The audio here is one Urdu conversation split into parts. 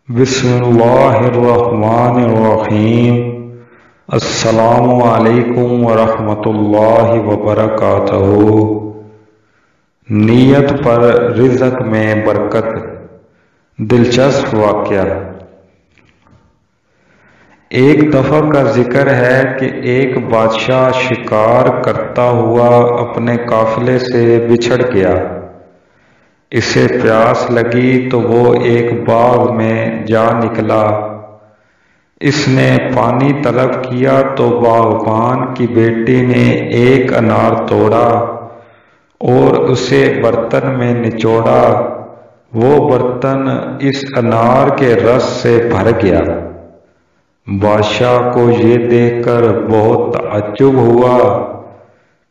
بسم اللہ الرحمن الرحیم۔ السلام علیکم ورحمۃ اللہ وبرکاتہ۔ نیت پر رزق میں برکت۔ دلچسپ واقعہ۔ ایک دفعہ کا ذکر ہے کہ ایک بادشاہ شکار کرتا ہوا اپنے قافلے سے بچھڑ گیا۔ اسے پیاس لگی تو وہ ایک باغ میں جا نکلا۔ اس نے پانی طلب کیا تو باغبان کی بیٹی نے ایک انار توڑا اور اسے برتن میں نچوڑا۔ وہ برتن اس انار کے رس سے بھر گیا۔ بادشاہ کو یہ دیکھ کر بہت تعجب ہوا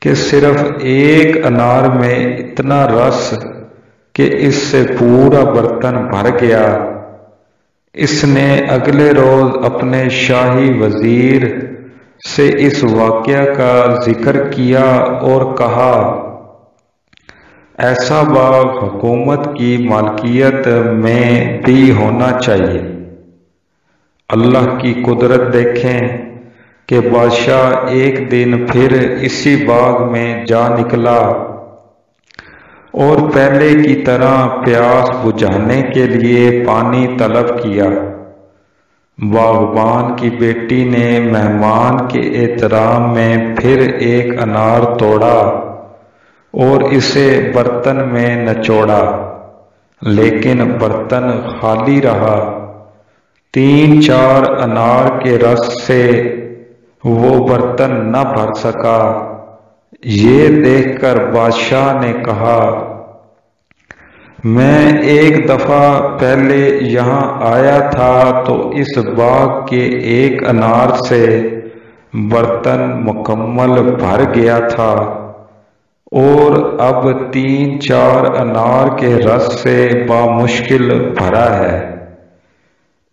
کہ صرف ایک انار میں اتنا رس کہ اس سے پورا برتن بھر گیا۔ اس نے اگلے روز اپنے شاہی وزیر سے اس واقعہ کا ذکر کیا اور کہا، ایسا باغ حکومت کی مالکیت میں بھی ہونا چاہیے۔ اللہ کی قدرت دیکھیں کہ بادشاہ ایک دن پھر اسی باغ میں جا نکلا اور پہلے کی طرح پیاس بجھانے کے لیے پانی طلب کیا۔ باغبان کی بیٹی نے مہمان کے احترام میں پھر ایک انار توڑا اور اسے برتن میں نچوڑا، لیکن برتن خالی رہا۔ 3-4 انار کے رس سے وہ برتن نہ بھر سکا۔ یہ دیکھ کر بادشاہ نے کہا، میں ایک دفعہ پہلے یہاں آیا تھا تو اس باغ کے ایک انار سے برتن مکمل بھر گیا تھا اور اب 3-4 انار کے رس سے بامشکل بھرا ہے۔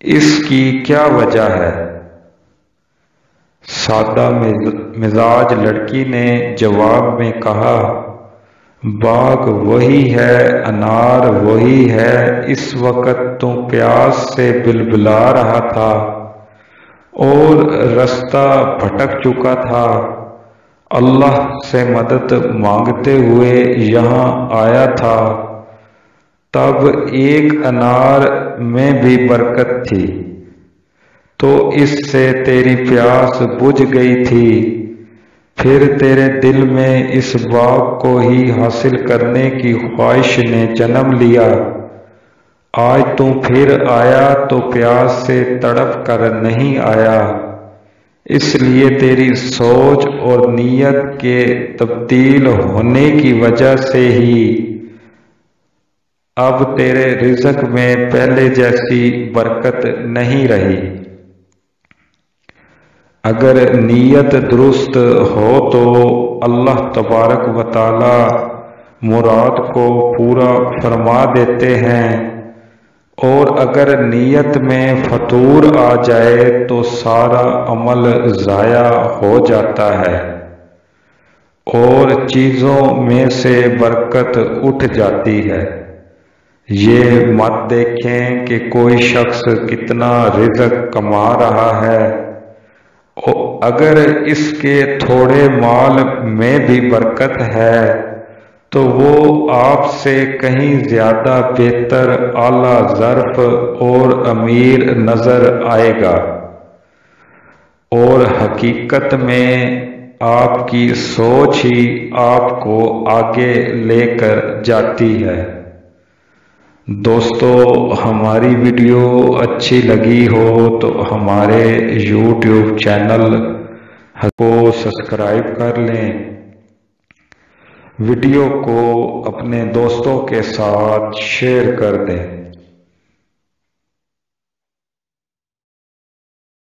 اس کی کیا وجہ ہے؟ سادہ مزاج لڑکی نے جواب میں کہا، باغ وہی ہے، انار وہی ہے۔ اس وقت تو پیاس سے بلبلا رہا تھا اور رستہ بھٹک چکا تھا۔ اللہ سے مدد مانگتے ہوئے یہاں آیا تھا، تب ایک انار میں بھی برکت تھی تو اس سے تیری پیاس بجھ گئی تھی۔ پھر تیرے دل میں اس باغ کو ہی حاصل کرنے کی خواہش نے جنم لیا۔ آج تو پھر آیا تو پیاس سے تڑپ کر نہیں آیا۔ اس لیے تیری سوچ اور نیت کے تبدیل ہونے کی وجہ سے ہی اب تیرے رزق میں پہلے جیسی برکت نہیں رہی۔ اگر نیت درست ہو تو اللہ تبارک و تعالی مراد کو پورا فرما دیتے ہیں، اور اگر نیت میں فتور آ جائے تو سارا عمل ضائع ہو جاتا ہے اور چیزوں میں سے برکت اٹھ جاتی ہے۔ یہ مت دیکھیں کہ کوئی شخص کتنا رزق کما رہا ہے، اگر اس کے تھوڑے مال میں بھی برکت ہے تو وہ آپ سے کہیں زیادہ بہتر، اعلیٰ ظرف اور امیر نظر آئے گا، اور حقیقت میں آپ کی سوچ ہی آپ کو آگے لے کر جاتی ہے۔ دوستو، ہماری ویڈیو اچھی لگی ہو تو ہمارے YouTube چینل کو سبسکرائب کر لیں، ویڈیو کو اپنے دوستوں کے ساتھ شیئر کر دیں۔